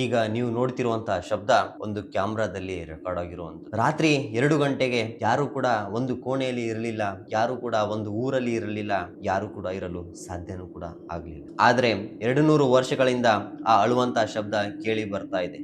ಈಗ ನೀವು ನೋಡ್ತಿರುವಂತಹ ಶಬ್ದ ಒಂದು ಕ್ಯಾಮ್ರಾದಲ್ಲಿ ರೆಕಾರ್ಡ್ ಆಗಿರುವಂತ ರಾತ್ರಿ 2 ಗಂಟೆಗೆ ಯಾರು ಕೂಡ ಒಂದು ಕೋಣೆಯಲ್ಲಿ ಇರಲಿಲ್ಲ, ಯಾರು ಕೂಡ ಒಂದು ಊರಲ್ಲಿ ಇರಲಿಲ್ಲ, ಯಾರು ಕೂಡ ಇರಲು ಸಾಧ್ಯನೂ ಕೂಡ ಆಗ್ಲಿಲ್ಲ. ಆದ್ರೆ 200 ವರ್ಷಗಳಿಂದ ಆ ಅಳುವಂತಹ ಶಬ್ದ ಕೇಳಿ ಬರ್ತಾ ಇದೆ.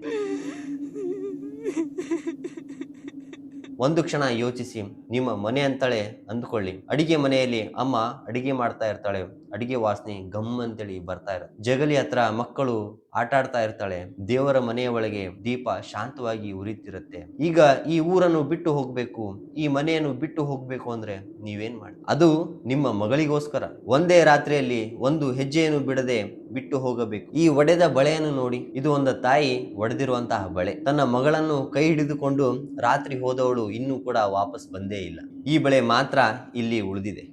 ಒಂದು ಕ್ಷಣ ಯೋಚಿಸಿ, ನಿಮ್ಮ ಮನೆ ಅಂತಾಳೆ ಅಂದ್ಕೊಳ್ಳಿ. ಅಡಿಗೆ ಮನೆಯಲ್ಲಿ ಅಮ್ಮ ಅಡಿಗೆ ಮಾಡ್ತಾ ಇರ್ತಾಳೆ, ಅಡಿಗೆ ವಾಸನೆ ಗಮ್ ಅಂತೇಳಿ ಬರ್ತಾ ಇರುತ್ತೆ. ಜಗಲಿ ಹತ್ರ ಮಕ್ಕಳು ಆಟ ಆಡ್ತಾ ಇರ್ತಾಳೆ, ದೇವರ ಮನೆಯ ಒಳಗೆ ದೀಪ ಶಾಂತವಾಗಿ ಉರಿತಿರುತ್ತೆ. ಈಗ ಈ ಊರನ್ನು ಬಿಟ್ಟು ಹೋಗ್ಬೇಕು, ಈ ಮನೆಯನ್ನು ಬಿಟ್ಟು ಹೋಗ್ಬೇಕು ಅಂದ್ರೆ ನೀವೇನ್ ಮಾಡಿ? ಅದು ನಿಮ್ಮ ಮಗಳಿಗೋಸ್ಕರ ಒಂದೇ ರಾತ್ರಿಯಲ್ಲಿ ಒಂದು ಹೆಜ್ಜೆಯನ್ನು ಬಿಡದೆ ಬಿಟ್ಟು ಹೋಗಬೇಕು. ಈ ಒಡೆದ ಬಳೆಯನ್ನು ನೋಡಿ, ಇದು ಒಂದು ತಾಯಿ ಒಡೆದಿರುವಂತಹ ಬಳೆ. ತನ್ನ ಮಗಳನ್ನು ಕೈ ಹಿಡಿದುಕೊಂಡು ರಾತ್ರಿ ಹೋದವಳು ಇನ್ನೂ ಕೂಡ ವಾಪಸ್ ಬಂದೇ ಇಲ್ಲ. ಈ ಬಳೆ ಮಾತ್ರ ಇಲ್ಲಿ ಉಳಿದಿದೆ.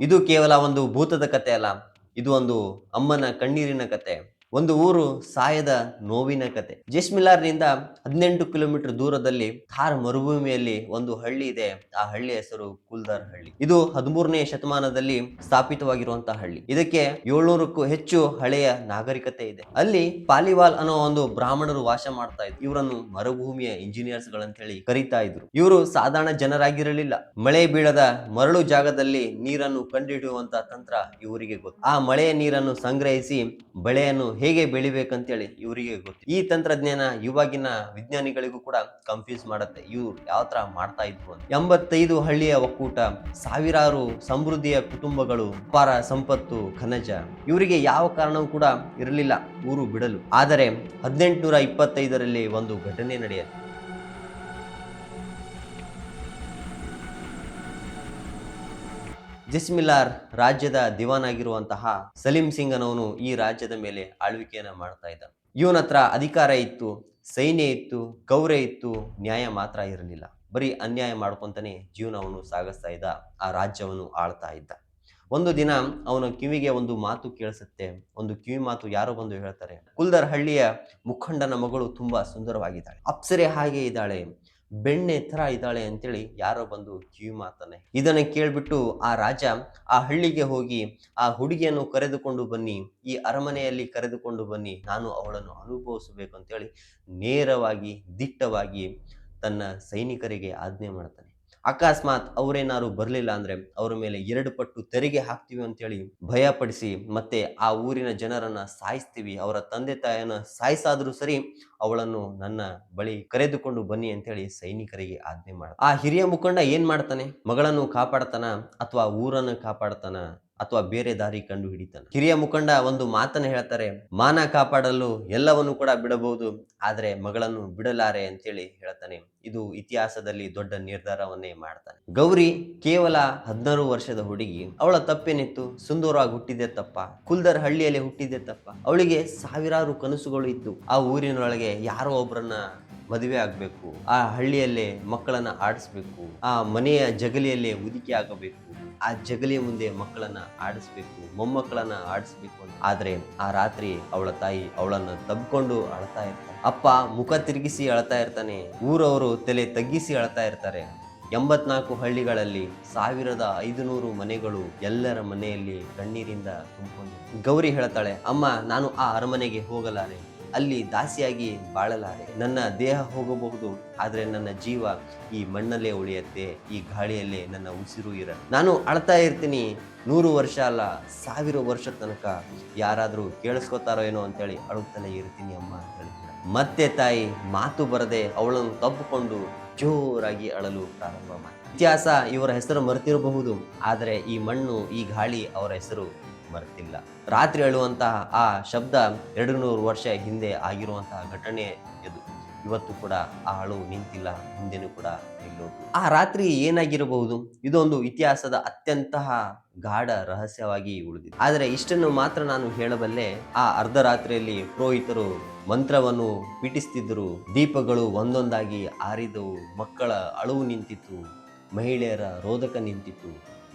ಇದು ಕೇವಲ ಒಂದು ಭೂತದ ಕತೆ ಅಲ್ಲ, ಇದು ಒಂದು ಅಮ್ಮನ ಕಣ್ಣೀರಿನ ಕತೆ, ಒಂದು ಊರು ಸಾಯದ ನೋವಿನ ಕತೆ. ಜೆಸ್ಮಿಲಾರ್ನಿಂದ 18 ಕಿಲೋಮೀಟರ್ ದೂರದಲ್ಲಿ ಥಾರ್ ಮರುಭೂಮಿಯಲ್ಲಿ ಒಂದು ಹಳ್ಳಿ ಇದೆ. ಆ ಹಳ್ಳಿ ಹೆಸರು ಕುಲ್ದಾರ್ ಹಳ್ಳಿ. ಇದು 13ನೇ ಶತಮಾನದಲ್ಲಿ ಸ್ಥಾಪಿತವಾಗಿರುವಂತಹ ಹಳ್ಳಿ. ಇದಕ್ಕೆ 700ಕ್ಕೂ ಹೆಚ್ಚು ಹಳೆಯ ನಾಗರಿಕತೆ ಇದೆ. ಅಲ್ಲಿ ಪಾಲಿವಾಲ್ ಅನ್ನೋ ಒಂದು ಬ್ರಾಹ್ಮಣರು ವಾಸ ಮಾಡ್ತಾ ಇದ್ರು. ಇವರನ್ನು ಮರುಭೂಮಿಯ ಇಂಜಿನಿಯರ್ಸ್ ಗಳಂತ ಹೇಳಿ ಕರೀತಾ ಇದ್ರು. ಇವರು ಸಾಧಾರಣ ಜನರಾಗಿರಲಿಲ್ಲ. ಮಳೆ ಬೀಳದ ಮರಳು ಜಾಗದಲ್ಲಿ ನೀರನ್ನು ಕಂಡುಹಿಡಿಯುವಂತ ತಂತ್ರ ಇವರಿಗೆ ಗೊತ್ತು. ಆ ಮಳೆಯ ನೀರನ್ನು ಸಂಗ್ರಹಿಸಿ ಬೆಳೆಯನ್ನು ಹೇಗೆ ಬೆಳಿಬೇಕಂತೇಳಿ ಇವರಿಗೆ ಗೊತ್ತು. ಈ ತಂತ್ರಜ್ಞಾನ ಇವಾಗಿನ ವಿಜ್ಞಾನಿಗಳಿಗೂ ಕೂಡ ಕನ್ಫ್ಯೂಸ್ ಮಾಡುತ್ತೆ, ಇವ್ರು ಯಾವ ತರ ಮಾಡ್ತಾ ಇದ್ರು ಅಂತ. 85 ಹಳ್ಳಿಯ ಒಕ್ಕೂಟ, ಸಾವಿರಾರು ಸಮೃದ್ಧಿಯ ಕುಟುಂಬಗಳು, ಅಪಾರ ಸಂಪತ್ತು, ಖನಿಜ, ಇವರಿಗೆ ಯಾವ ಕಾರಣವೂ ಕೂಡ ಇರಲಿಲ್ಲ ಊರು ಬಿಡಲು. ಆದರೆ 1825ರಲ್ಲಿ ಒಂದು ಘಟನೆ ನಡೆಯುತ್ತೆ. ಜೆಸ್ಮಿಲಾರ್ ರಾಜ್ಯದ ದಿವಾನ್ ಆಗಿರುವಂತಹ ಸಲೀಂ ಸಿಂಗ್ ಅನ್ನೋನು ಈ ರಾಜ್ಯದ ಮೇಲೆ ಆಳ್ವಿಕೆಯನ್ನ ಮಾಡ್ತಾ ಇದ್ದ. ಇವನ ಹತ್ರ ಅಧಿಕಾರ ಇತ್ತು, ಸೈನ್ಯ ಇತ್ತು, ಗೌರವ ಇತ್ತು, ನ್ಯಾಯ ಮಾತ್ರ ಇರಲಿಲ್ಲ. ಬರೀ ಅನ್ಯಾಯ ಮಾಡ್ಕೊಂತಾನೆ ಜೀವನವನ್ನು ಸಾಗಿಸ್ತಾ ಇದ್ದ, ಆ ರಾಜ್ಯವನ್ನು ಆಳ್ತಾ ಇದ್ದ. ಒಂದು ದಿನ ಅವನ ಕಿವಿಗೆ ಒಂದು ಮಾತು ಕೇಳಿಸುತ್ತೆ. ಒಂದು ಕಿವಿ ಮಾತು ಯಾರೋ ಬಂದು ಹೇಳ್ತಾರೆ, ಕುಲ್ದರ್ ಹಳ್ಳಿಯ ಮುಖಂಡನ ಮಗಳು ತುಂಬಾ ಸುಂದರವಾಗಿದ್ದಾಳೆ, ಅಪ್ಸರೆ ಹಾಗೆ ಇದ್ದಾಳೆ, ಬೆಣ್ಣೆ ತರ ಇದ್ದಾಳೆ ಅಂತೇಳಿ ಯಾರೋ ಬಂದು ಕಿವಿ ಮಾತಾನೆ. ಇದನ್ನ ಕೇಳ್ಬಿಟ್ಟು ಆ ರಾಜ ಆ ಹಳ್ಳಿಗೆ ಹೋಗಿ ಆ ಹುಡುಗಿಯನ್ನು ಕರೆದುಕೊಂಡು ಬನ್ನಿ, ಈ ಅರಮನೆಯಲ್ಲಿ ಕರೆದುಕೊಂಡು ಬನ್ನಿ, ನಾನು ಅವಳನ್ನು ಅನುಭವಿಸಬೇಕು ಅಂತೇಳಿ ನೇರವಾಗಿ ದಿಟ್ಟವಾಗಿ ತನ್ನ ಸೈನಿಕರಿಗೆ ಆಜ್ಞೆ ಮಾಡ್ತಾನೆ. ಅಕಸ್ಮಾತ್ ಅವರೇನಾದ್ರು ಬರಲಿಲ್ಲ ಅಂದ್ರೆ ಅವರ ಮೇಲೆ 2 ಪಟ್ಟು ತೆರಿಗೆ ಹಾಕ್ತೀವಿ ಅಂತೇಳಿ ಭಯಪಡಿಸಿ, ಮತ್ತೆ ಆ ಊರಿನ ಜನರನ್ನ ಸಾಯಿಸ್ತೀವಿ, ಅವರ ತಂದೆ ತಾಯಿಯನ್ನ ಸಾಯಿಸಾದ್ರೂ ಸರಿ ಅವಳನ್ನು ನನ್ನ ಬಳಿ ಕರೆದುಕೊಂಡು ಬನ್ನಿ ಅಂತೇಳಿ ಸೈನಿಕರಿಗೆ ಆಜ್ಞೆ ಮಾಡ. ಆ ಹಿರಿಯ ಮುಖಂಡ ಏನ್ ಮಾಡ್ತಾನೆ? ಮಗಳನ್ನು ಕಾಪಾಡ್ತಾನ ಅಥವಾ ಊರನ್ನು ಕಾಪಾಡ್ತಾನ ಅಥವಾ ಬೇರೆ ದಾರಿ ಕಂಡು ಹಿಡಿತಾನೆ? ಹಿರಿಯ ಮುಖಂಡ ಒಂದು ಮಾತನ್ನ ಹೇಳ್ತಾರೆ, ಮಾನ ಕಾಪಾಡಲು ಎಲ್ಲವನ್ನು ಕೂಡ ಬಿಡಬಹುದು, ಆದ್ರೆ ಮಗಳನ್ನು ಬಿಡಲಾರೆ ಅಂತೇಳಿ ಹೇಳ್ತಾನೆ. ಇದು ಇತಿಹಾಸದಲ್ಲಿ ದೊಡ್ಡ ನಿರ್ಧಾರವನ್ನೇ ಮಾಡ್ತಾನೆ. ಗೌರಿ ಕೇವಲ 16 ವರ್ಷದ ಹುಡುಗಿ, ಅವಳ ತಪ್ಪೇನಿತ್ತು? ಸುಂದರವಾಗಿ ಹುಟ್ಟಿದ್ದೆ ತಪ್ಪ? ಕುಲ್ದರ್ ಹಳ್ಳಿಯಲ್ಲಿ ಹುಟ್ಟಿದ್ದೆ ತಪ್ಪ? ಅವಳಿಗೆ ಸಾವಿರಾರು ಕನಸುಗಳು ಇತ್ತು. ಆ ಊರಿನೊಳಗೆ ಯಾರೋ ಒಬ್ಬರನ್ನ ಮದುವೆ ಆಗ್ಬೇಕು, ಆ ಹಳ್ಳಿಯಲ್ಲೇ ಮಕ್ಕಳನ್ನ ಆಡಿಸ್ಬೇಕು, ಆ ಮನೆಯ ಜಗಲಿಯಲ್ಲೇ ಮುದುಕಿ ಆಗಬೇಕು, ಆ ಜಗಲಿಯ ಮುಂದೆ ಮಕ್ಕಳನ್ನ ಆಡಿಸ್ಬೇಕು, ಮೊಮ್ಮಕ್ಕಳನ್ನ ಆಡಿಸ್ಬೇಕು ಅಂತ. ಆದ್ರೆ ಆ ರಾತ್ರಿ ಅವಳ ತಾಯಿ ಅವಳನ್ನ ತಬ್ಕೊಂಡು ಅಳ್ತಾ ಇರ್ತಾನೆ. ಅಪ್ಪ ಮುಖ ತಿರುಗಿಸಿ ಅಳ್ತಾ ಇರ್ತಾನೆ, ಊರವರು ತಲೆ ತಗ್ಗಿಸಿ ಅಳ್ತಾ ಇರ್ತಾರೆ. 84 ಹಳ್ಳಿಗಳಲ್ಲಿ 1500 ಮನೆಗಳು, ಎಲ್ಲರ ಮನೆಯಲ್ಲಿ ಕಣ್ಣೀರಿಂದ ತುಂಬಿಕೊಂಡಿದೆ. ಗೌರಿ ಹೇಳ್ತಾಳೆ, ಅಮ್ಮ ನಾನು ಆ ಅರಮನೆಗೆ ಹೋಗಲಾರೆ, ಅಲ್ಲಿ ದಾಸಿಯಾಗಿ ಬಾಳಲಾರೆ, ನನ್ನ ದೇಹ ಹೋಗಬಹುದು, ಆದ್ರೆ ನನ್ನ ಜೀವ ಈ ಮಣ್ಣಲ್ಲೇ ಉಳಿಯತ್ತೆ, ಈ ಗಾಳಿಯಲ್ಲೇ ನನ್ನ ಉಸಿರು ನಾನು ಅಳ್ತಾ ಇರ್ತೀನಿ, 100 ವರ್ಷ ಅಲ್ಲ 1000 ವರ್ಷ ತನಕ ಯಾರಾದ್ರೂ ಕೇಳಿಸ್ಕೊತಾರೋ ಏನೋ ಅಂತೇಳಿ ಅಳುತ್ತಲೇ ಇರ್ತೀನಿ ಅಮ್ಮ ಅಂತ ಹೇಳಿ. ಮತ್ತೆ ತಾಯಿ ಮಾತು ಬರದೆ ಅವಳನ್ನು ತಬ್ಬಿಕೊಂಡು ಜೋರಾಗಿ ಅಳಲು ಪ್ರಾರಂಭ ಮಾಡಿ. ಇತಿಹಾಸ ಇವರ ಹೆಸರು ಮರೆತಿರಬಹುದು, ಆದರೆ ಈ ಮಣ್ಣು ಈ ಗಾಳಿ ಅವರ ಹೆಸರು ಮರೆತಿಲ್ಲ. ರಾತ್ರಿ ಅಳುವಂತಹ ಆ ಶಬ್ದ 200 ವರ್ಷ ಹಿಂದೆ ಆಗಿರುವಂತಹ ಘಟನೆ ಇದು. ಇವತ್ತು ಕೂಡ ಆ ಅಳು ನಿಂತಿಲ್ಲ, ಮುಂದೆನೂ ಕೂಡ ನಿಲ್ಲೋದು. ಆ ರಾತ್ರಿ ಏನಾಗಿರಬಹುದು? ಇದೊಂದು ಇತಿಹಾಸದ ಅತ್ಯಂತ ಗಾಢ ರಹಸ್ಯವಾಗಿ ಉಳಿದಿದೆ. ಆದರೆ ಇಷ್ಟನ್ನು ಮಾತ್ರ ನಾನು ಹೇಳಬಲ್ಲೆ, ಆ ಅರ್ಧ ರಾತ್ರಿಯಲ್ಲಿ ಪುರೋಹಿತರು ಮಂತ್ರವನ್ನು ಪೀಠಿಸ್ತಿದ್ದರು, ದೀಪಗಳು ಒಂದೊಂದಾಗಿ ಆರಿದವು, ಮಕ್ಕಳ ಅಳುವು ನಿಂತಿತು, ಮಹಿಳೆಯರ ರೋದಕ ನಿಂತಿತು,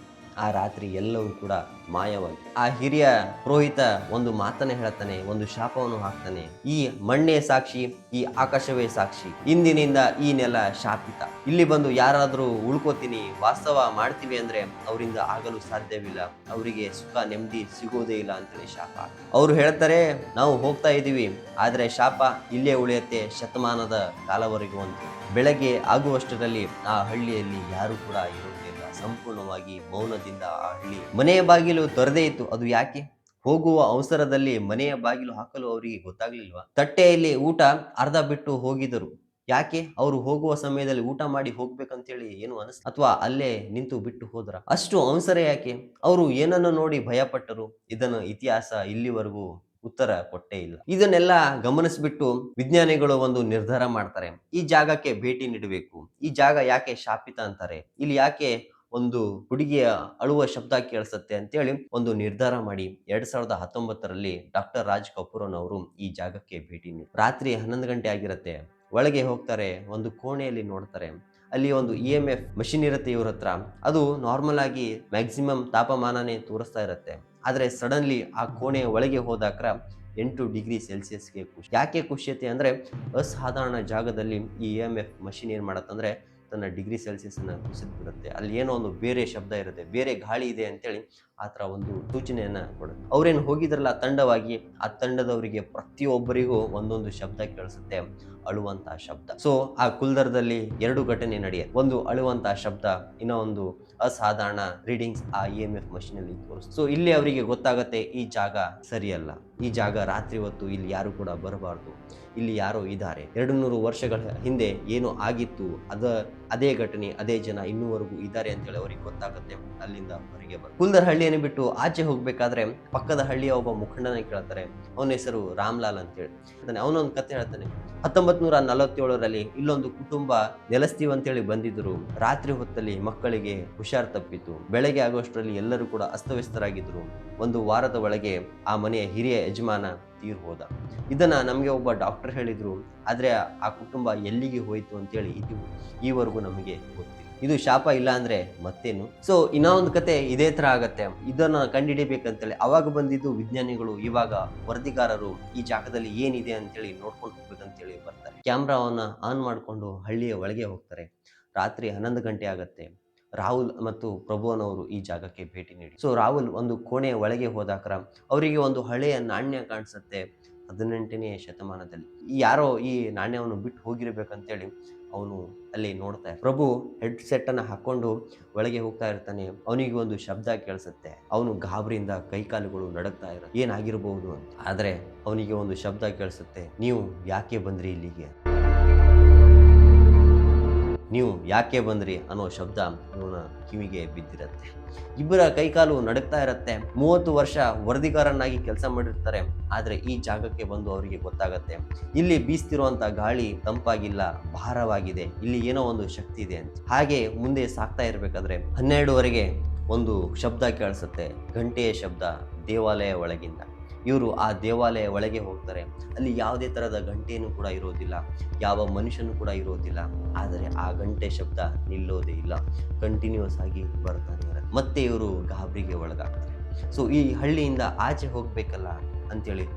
ಆ ರಾತ್ರಿ ಎಲ್ಲವೂ ಕೂಡ ಮಾಯವಾಗಿ ಆ ಹಿರಿಯ ಪುರೋಹಿತ ಒಂದು ಮಾತನ್ನ ಹೇಳ್ತಾನೆ, ಒಂದು ಶಾಪವನ್ನು ಹಾಕ್ತಾನೆ. ಈ ಮಣ್ಣೇ ಸಾಕ್ಷಿ, ಈ ಆಕಾಶವೇ ಸಾಕ್ಷಿ, ಇಂದಿನಿಂದ ಈ ನೆಲ ಶಾಪಿತ. ಇಲ್ಲಿ ಬಂದು ಯಾರಾದ್ರೂ ಉಳ್ಕೋತೀನಿ, ವಾಸ್ತವ ಮಾಡ್ತೀವಿ ಅಂದ್ರೆ ಅವರಿಂದ ಆಗಲು ಸಾಧ್ಯವಿಲ್ಲ, ಅವರಿಗೆ ಸುಖ ನೆಮ್ಮದಿ ಸಿಗೋದೇ ಇಲ್ಲ ಅಂತೇಳಿ ಶಾಪ. ಅವ್ರು ಹೇಳ್ತಾರೆ, ನಾವು ಹೋಗ್ತಾ ಇದೀವಿ, ಆದ್ರೆ ಶಾಪ ಇಲ್ಲೇ ಉಳಿಯತ್ತೆ ಶತಮಾನದ ಕಾಲವರೆಗೂ ಅಂತ. ಬೆಳಗ್ಗೆ ಆಗುವಷ್ಟರಲ್ಲಿ ಆ ಹಳ್ಳಿಯಲ್ಲಿ ಯಾರು ಕೂಡ ಇರುವುದಿಲ್ಲ. ಸಂಪೂರ್ಣವಾಗಿ ಮೌನದಿಂದ ಆ ಹಳ್ಳಿ ಮನೆಯ ಬಾಗಿಲು ತೊರೆದೇ ಇತ್ತು. ಅದು ಯಾಕೆ? ಹೋಗುವ ಅವಸರದಲ್ಲಿ ಮನೆಯ ಬಾಗಿಲು ಹಾಕಲು ಅವರಿಗೆ ಗೊತ್ತಾಗ್ಲಿಲ್ವಾ? ತಟ್ಟೆಯಲ್ಲಿ ಊಟ ಅರ್ಧ ಬಿಟ್ಟು ಹೋಗಿದರು. ಯಾಕೆ? ಅವರು ಹೋಗುವ ಸಮಯದಲ್ಲಿ ಊಟ ಮಾಡಿ ಹೋಗ್ಬೇಕಂತೇಳಿ ಏನು ಅನಿಸ್ ಅಥವಾ ಅಲ್ಲೇ ನಿಂತು ಬಿಟ್ಟು ಹೋದ್ರ? ಅಷ್ಟು ಅವಸರ ಯಾಕೆ? ಅವರು ಏನನ್ನು ನೋಡಿ ಭಯಪಟ್ಟರು? ಇದನ್ನು ಇತಿಹಾಸ ಇಲ್ಲಿವರೆಗೂ ಉತ್ತರ ಕೊಟ್ಟೇ ಇಲ್ಲ. ಇದನ್ನೆಲ್ಲ ಗಮನಿಸ್ಬಿಟ್ಟು ವಿಜ್ಞಾನಿಗಳು ಒಂದು ನಿರ್ಧಾರ ಮಾಡ್ತಾರೆ. ಈ ಜಾಗಕ್ಕೆ ಭೇಟಿ ನೀಡಬೇಕು. ಈ ಜಾಗ ಯಾಕೆ ಶಾಪಿತ ಅಂತಾರೆ? ಇಲ್ಲಿ ಯಾಕೆ ಒಂದು ಹುಡುಗಿಯ ಅಳುವ ಶಬ್ದ ಕೇಳಿಸುತ್ತೆ ಅಂತೇಳಿ ಒಂದು ನಿರ್ಧಾರ ಮಾಡಿ 2019ರಲ್ಲಿ ಡಾಕ್ಟರ್ ರಾಜ್ ಕಪೂರನ್ ಅವರು ಈ ಜಾಗಕ್ಕೆ ಭೇಟಿ ನೀಡಿ ರಾತ್ರಿ 11 ಗಂಟೆ ಆಗಿರುತ್ತೆ. ಒಳಗೆ ಹೋಗ್ತಾರೆ, ಒಂದು ಕೋಣೆಯಲ್ಲಿ ನೋಡ್ತಾರೆ. ಅಲ್ಲಿ ಒಂದು EMF ಮಷಿನ್ ಇರುತ್ತೆ ಇವ್ರ ಹತ್ರ. ಅದು ನಾರ್ಮಲ್ ಆಗಿ ಮ್ಯಾಕ್ಸಿಮಮ್ ತಾಪಮಾನನೇ ತೋರಿಸ್ತಾ ಇರುತ್ತೆ. ಆದ್ರೆ ಸಡನ್ಲಿ ಆ ಕೋಣೆಯ ಒಳಗೆ ಹೋದಾಕ್ರ 8 ಡಿಗ್ರಿ ಸೆಲ್ಸಿಯಸ್ಗೆ ಖುಷಿ. ಯಾಕೆ ಖುಷಿಯತೆ ಅಂದ್ರೆ ಅಸಾಧಾರಣ ಜಾಗದಲ್ಲಿ ಈ EMF ಮಷಿನ್ ಏನ್ ಮಾಡತ್ತಂದ್ರೆ ತನ್ನ ಡಿಗ್ರಿ ಸೆಲ್ಸಿಯಸ್ ಅನ್ನ ಕುಸಿದ್ಬಿಡುತ್ತೆ. ಅಲ್ಲಿ ಏನೋ ಒಂದು ಬೇರೆ ಶಬ್ದ ಇರುತ್ತೆ, ಬೇರೆ ಗಾಳಿ ಇದೆ ಅಂತೇಳಿ ಆ ಥರ ಒಂದು ಸೂಚನೆಯನ್ನ ಕೊಡುತ್ತೆ. ಅವ್ರೇನು ಹೋಗಿದ್ರಲ್ಲ ತಂಡವಾಗಿ, ಆ ತಂಡದವರಿಗೆ ಪ್ರತಿಯೊಬ್ಬರಿಗೂ ಒಂದೊಂದು ಶಬ್ದ ಕೇಳಿಸುತ್ತೆ, ಅಳುವಂತ ಶಬ್ದ. ಸೊ ಆ ಕುಲ್ದರದಲ್ಲಿ 2 ಘಟನೆ ನಡೆಯುತ್ತೆ. ಒಂದು ಅಳುವಂತ ಶಬ್ದ, ಇನ್ನೂ ಒಂದು ಅಸಾಧಾರಣ ರೀಡಿಂಗ್ಸ್ ಆ EMF ಮಷೀನ್ ಅಲ್ಲಿ ತೋರಿಸುತ್ತೆ. ಸೊ ಇಲ್ಲಿ ಅವರಿಗೆ ಗೊತ್ತಾಗತ್ತೆ ಈ ಜಾಗ ಸರಿಯಲ್ಲ, ಈ ಜಾಗ ರಾತ್ರಿ ಹೊತ್ತು ಇಲ್ಲಿ ಯಾರು ಕೂಡ ಬರಬಾರ್ದು, ಇಲ್ಲಿ ಯಾರೋ ಇದ್ದಾರೆ. 200 ವರ್ಷಗಳ ಹಿಂದೆ ಏನು ಆಗಿತ್ತು ಅದೇ ಘಟನೆ, ಅದೇ ಜನ ಇನ್ನೂವರೆಗೂ ಇದ್ದಾರೆ ಅಂತೇಳಿ ಅವ್ರಿಗೆ ಗೊತ್ತಾಗುತ್ತೆ. ಅಲ್ಲಿಂದ ಹೊರಗೆ ಕುಲ್ದರ್ ಹಳ್ಳಿಯನ್ನು ಬಿಟ್ಟು ಆಚೆ ಹೋಗ್ಬೇಕಾದ್ರೆ ಪಕ್ಕದ ಹಳ್ಳಿಯ ಒಬ್ಬ ಮುಖಂಡನ ಕೇಳ್ತಾರೆ. ಅವನ ಹೆಸರು ರಾಮ್ಲಾಲ್ ಅಂತೇಳಿ. ಅವನೊಂದು ಕತೆ ಹೇಳ್ತಾನೆ. 1947ರಲ್ಲಿ ಇಲ್ಲೊಂದು ಕುಟುಂಬ ನೆಲೆಸ್ತೀವಿ ಅಂತೇಳಿ ಬಂದಿದ್ರು. ರಾತ್ರಿ ಹೊತ್ತಲ್ಲಿ ಮಕ್ಕಳಿಗೆ ಹುಷಾರ್ ತಪ್ಪಿತು. ಬೆಳಗ್ಗೆ ಆಗುವಷ್ಟರಲ್ಲಿ ಎಲ್ಲರೂ ಕೂಡ ಅಸ್ತವ್ಯಸ್ತರಾಗಿದ್ರು. ಒಂದು ವಾರದ ಒಳಗೆ ಆ ಮನೆಯ ಹಿರಿಯ ಯಜಮಾನ ತೀರ್ ಹೋದ. ಇದನ್ನ ನಮಗೆ ಒಬ್ಬ ಡಾಕ್ಟರ್ ಹೇಳಿದ್ರು. ಆದ್ರೆ ಆ ಕುಟುಂಬ ಎಲ್ಲಿಗೆ ಹೋಯ್ತು ಅಂತೇಳಿ ಈವರೆಗೂ ನಮಗೆ ಗೊತ್ತಿಲ್ಲ. ಇದು ಶಾಪ ಇಲ್ಲ ಅಂದ್ರೆ ಮತ್ತೇನು? ಸೊ ಇನ್ನೂ ಒಂದು ಕತೆ ಇದೇ ತರ ಆಗತ್ತೆ. ಇದನ್ನ ಕಂಡುಹಿಡಿಬೇಕಂತೇಳಿ ಅವಾಗ ಬಂದಿದ್ದು ವಿಜ್ಞಾನಿಗಳು, ಇವಾಗ ವರದಿಗಾರರು ಈ ಜಾಗದಲ್ಲಿ ಏನಿದೆ ಅಂತೇಳಿ ನೋಡ್ಕೊಂಡು ಹೋಗ್ಬೇಕಂತೇಳಿ ಬರ್ತಾರೆ. ಕ್ಯಾಮ್ರಾವನ್ನ ಆನ್ ಮಾಡ್ಕೊಂಡು ಹಳ್ಳಿಯ ಒಳಗೆ ಹೋಗ್ತಾರೆ. ರಾತ್ರಿ 11 ಗಂಟೆ ಆಗತ್ತೆ. ರಾಹುಲ್ ಮತ್ತು ಪ್ರಭುವನವರು ಈ ಜಾಗಕ್ಕೆ ಭೇಟಿ ನೀಡಿ. ಸೊ ರಾಹುಲ್ ಒಂದು ಕೋಣೆಯ ಒಳಗೆ ಹೋದಾಕ್ರ ಅವರಿಗೆ ಒಂದು ಹಳೆಯ ನಾಣ್ಯ ಕಾಣಿಸುತ್ತೆ. 18ನೇ ಶತಮಾನದಲ್ಲಿ ಯಾರೋ ಈ ನಾಣ್ಯವನ್ನು ಬಿಟ್ಟು ಹೋಗಿರ್ಬೇಕಂತೇಳಿ ಅವನು ಅಲ್ಲಿ ನೋಡ್ತಾ ಇರ್ತಾನೆ. ಪ್ರಭು ಹೆಡ್ಸೆಟ್ ಅನ್ನ ಹಾಕೊಂಡು ಒಳಗೆ ಹೋಗ್ತಾ ಇರ್ತಾನೆ. ಅವನಿಗೆ ಒಂದು ಶಬ್ದ ಕೇಳಿಸುತ್ತೆ. ಅವನು ಗಾಬರಿಯಿಂದ ಕೈಕಾಲುಗಳು ನಡುಗ್ತಾ ಇರುತ್ತೆ, ಏನಾಗಿರ್ಬಹುದು ಅಂತ. ಆದ್ರೆ ಅವನಿಗೆ ಒಂದು ಶಬ್ದ ಕೇಳಿಸುತ್ತೆ, ನೀವು ಯಾಕೆ ಬಂದ್ರಿ ಇಲ್ಲಿಗೆ, ನೀವು ಯಾಕೆ ಬಂದ್ರಿ ಅನ್ನೋ ಶಬ್ದ ಇವನ ಕಿವಿಗೆ ಬಿದ್ದಿರತ್ತೆ. ಇಬ್ಬರ ಕೈಕಾಲು ನಡುಗ್ತಾ ಇರತ್ತೆ. 30 ವರ್ಷ ವರದಿಗಾರನಾಗಿ ಕೆಲಸ ಮಾಡಿರ್ತಾರೆ. ಆದ್ರೆ ಈ ಜಾಗಕ್ಕೆ ಬಂದು ಅವರಿಗೆ ಗೊತ್ತಾಗತ್ತೆ, ಇಲ್ಲಿ ಬೀಸ್ತಿರುವಂತ ಗಾಳಿ ತಂಪಾಗಿಲ್ಲ, ಭಾರವಾಗಿದೆ, ಇಲ್ಲಿ ಏನೋ ಒಂದು ಶಕ್ತಿ ಇದೆ ಅಂತ. ಹಾಗೆ ಮುಂದೆ ಸಾಕ್ತಾ ಇರ್ಬೇಕಾದ್ರೆ 12ವರೆಗೆ ಒಂದು ಶಬ್ದ ಕೇಳಿಸುತ್ತೆ, ಗಂಟೆಯ ಶಬ್ದ, ದೇವಾಲಯ ಒಳಗಿಂದ. ಇವರು ಆ ದೇವಾಲಯ ಒಳಗೆ ಹೋಗ್ತಾರೆ. ಅಲ್ಲಿ ಯಾವುದೇ ತರಹದ ಗಂಟೆಯನ್ನು ಕೂಡ ಇರೋದಿಲ್ಲ, ಯಾವ ಮನುಷ್ಯನು ಕೂಡ ಇರೋದಿಲ್ಲ. ಆದರೆ ಆ ಗಂಟೆ ಶಬ್ದ ನಿಲ್ಲೋದೇ ಇಲ್ಲ, ಕಂಟಿನ್ಯೂಸ್ ಆಗಿ ಬರ್ತಾನೆ ಇರುತ್ತೆ. ಮತ್ತೆ ಇವರು ಗಾಬರಿಗೆ ಒಳಗಾಗ್ತಾರೆ. ಸೊ ಈ ಹಳ್ಳಿಯಿಂದ ಆಚೆ ಹೋಗ್ಬೇಕಲ್ಲ ಅಂತೇಳಿ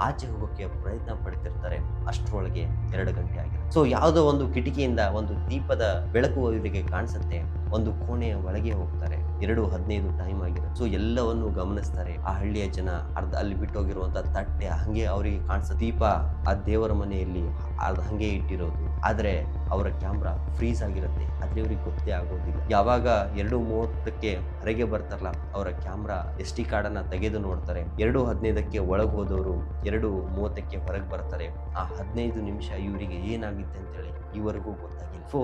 ಆಚೆ ಹೋಗೋಕ್ಕೆ ಪ್ರಯತ್ನ ಪಡ್ತಿರ್ತಾರೆ. ಅಷ್ಟರೊಳಗೆ 2 ಗಂಟೆ ಆಗಿದೆ. ಸೊ ಯಾವುದೋ ಒಂದು ಕಿಟಕಿಯಿಂದ ಒಂದು ದೀಪದ ಬೆಳಕು ಇವರಿಗೆ ಕಾಣಿಸುತ್ತೆ. ಒಂದು ಕೋಣೆಯ ಒಳಗೆ ಹೋಗ್ತಾರೆ. 2:15 ಟೈಮ್ ಆಗಿರುತ್ತೆ. ಸೊ ಎಲ್ಲವನ್ನು ಗಮನಿಸ್ತಾರೆ. ಆ ಹಳ್ಳಿಯ ಜನ ಅರ್ಧ ಅಲ್ಲಿ ಬಿಟ್ಟೋಗಿರುವಂತ ತಟ್ಟೆ ಹಂಗೆ ಅವರಿಗೆ ಕಾಣಿಸ, ದೀಪ ಆ ದೇವರ ಮನೆಯಲ್ಲಿ ಅದು ಹಂಗೆ ಇಟ್ಟಿರೋದು. ಆದ್ರೆ ಅವರ ಕ್ಯಾಮ್ರಾ ಫ್ರೀಸ್ ಆಗಿರುತ್ತೆ. ಆದ್ರೆ ಇವ್ರಿಗೆ ಗೊತ್ತೇ ಆಗೋದಿಲ್ಲ. ಯಾವಾಗ 2:30ಕ್ಕೆ ಹೊರಗೆ ಬರ್ತಾರಲ್ಲ, ಅವರ ಕ್ಯಾಮ್ರಾ SD ಕಾರ್ಡ್ ಅನ್ನ ತೆಗೆದು ನೋಡ್ತಾರೆ. 2:15ಕ್ಕೆ ಒಳಗೆ ಹೋದವರು 2:30ಕ್ಕೆ ಹೊರಗೆ ಬರ್ತಾರೆ. ಆ 15 ನಿಮಿಷ ಇವರಿಗೆ ಏನಾಗುತ್ತೆ ಅಂತೇಳಿ ಇವರಿಗೂ ಗೊತ್ತಾಗಿಲ್ಲ. ಸೊ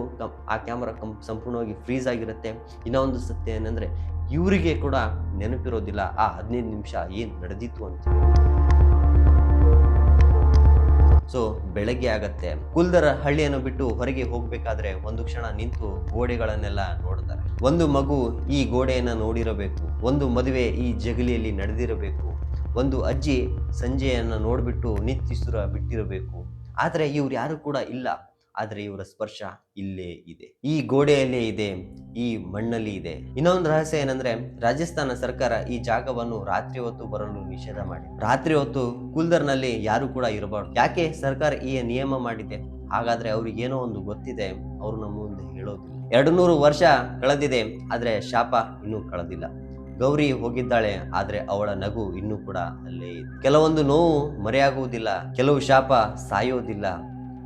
ಆ ಕ್ಯಾಮ್ರಾ ಸಂಪೂರ್ಣವಾಗಿ ಫ್ರೀಸ್ ಆಗಿರುತ್ತೆ. ಇನ್ನೊಂದು ಸತ್ಯ ಏನಂದ್ರೆ ಇವರಿಗೆ ಕೂಡ ನೆನಪಿರೋದಿಲ್ಲ ಆ 15 ನಿಮಿಷ ಏನ್ ನಡೆದಿತ್ತು ಅಂತ. ಸೊ ಬೆಳಗ್ಗೆ ಆಗತ್ತೆ. ಕುಲ್ದರ ಹಳ್ಳಿಯನ್ನು ಬಿಟ್ಟು ಹೊರಗೆ ಹೋಗ್ಬೇಕಾದ್ರೆ ಒಂದು ಕ್ಷಣ ನಿಂತು ಗೋಡೆಗಳನ್ನೆಲ್ಲ ನೋಡ್ತಾರೆ. ಒಂದು ಮಗು ಈ ಗೋಡೆಯನ್ನ ನೋಡಿರಬೇಕು, ಒಂದು ಮದುವೆ ಈ ಜಗಲಿಯಲ್ಲಿ ನಡೆದಿರಬೇಕು, ಒಂದು ಅಜ್ಜಿ ಸಂಜೆಯನ್ನ ನೋಡ್ಬಿಟ್ಟು ನಿತ್ತಿಸುರ ಬಿಟ್ಟಿರಬೇಕು. ಆದ್ರೆ ಇವ್ರು ಯಾರು ಕೂಡ ಇಲ್ಲ. ಆದ್ರೆ ಇವರ ಸ್ಪರ್ಶ ಇಲ್ಲೇ ಇದೆ, ಈ ಗೋಡೆಯಲ್ಲೇ ಇದೆ, ಈ ಮಣ್ಣಲ್ಲಿ ಇದೆ. ಇನ್ನೊಂದು ರಹಸ್ಯ ಏನಂದ್ರೆ, ರಾಜಸ್ಥಾನ ಸರ್ಕಾರ ಈ ಜಾಗವನ್ನು ರಾತ್ರಿ ಹೊತ್ತು ಬರಲು ನಿಷೇಧ ಮಾಡಿ, ರಾತ್ರಿ ಹೊತ್ತು ಕುಲ್ದರ್ನಲ್ಲಿ ಯಾರು ಕೂಡ ಇರಬಾರ್ದು. ಯಾಕೆ ಸರ್ಕಾರ ಈ ನಿಯಮ ಮಾಡಿದೆ? ಹಾಗಾದ್ರೆ ಅವ್ರಿಗೆ ಏನೋ ಒಂದು ಗೊತ್ತಿದೆ, ಅವರು ನಮ್ಮ ಮುಂದೆ ಹೇಳೋದಿಲ್ಲ. 200 ವರ್ಷ ಕಳೆದಿದೆ, ಆದ್ರೆ ಶಾಪ ಇನ್ನೂ ಕಳೆದಿಲ್ಲ. ಗೌರಿ ಹೋಗಿದ್ದಾಳೆ, ಆದ್ರೆ ಅವಳ ನಗು ಇನ್ನೂ ಕೂಡ ಅಲ್ಲೇ ಇದೆ. ಕೆಲವೊಂದು ನೋವು ಮರೆಯಾಗುವುದಿಲ್ಲ, ಕೆಲವು ಶಾಪ ಸಾಯೋದಿಲ್ಲ,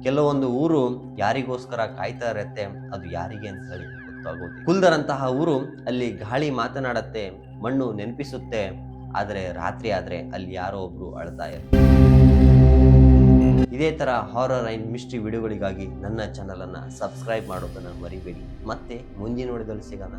ಕೆಲವೊಂದು ಊರು ಯಾರಿಗೋಸ್ಕರ ಕಾಯ್ತಾ ಇರತ್ತೆ, ಅದು ಯಾರಿಗೆ ಅಂತ ಹೇಳಿ ಗೊತ್ತಾಗೋದಿಲ್ಲ. ಕುಲ್ದರ್ ಅಂತಹ ಊರು, ಅಲ್ಲಿ ಗಾಳಿ ಮಾತನಾಡತ್ತೆ, ಮಣ್ಣು ನೆನಪಿಸುತ್ತೆ, ಆದ್ರೆ ರಾತ್ರಿ ಆದ್ರೆ ಅಲ್ಲಿ ಯಾರೋ ಒಬ್ರು ಅಳ್ತಾ ಇರ್ತಾರೆ. ಇದೇ ತರ ಹಾರರ್ ಅಂಡ್ ಮಿಸ್ಟ್ರಿ ವಿಡಿಯೋಗಳಿಗಾಗಿ ನನ್ನ ಚಾನಲ್ ಅನ್ನ ಸಬ್ಸ್ಕ್ರೈಬ್ ಮಾಡೋದನ್ನ ಮರಿಬೇಡಿ. ಮತ್ತೆ ಮುಂದಿನ ವಿಡಿಯೋದಲ್ಲಿ ಸಿಗೋಣ.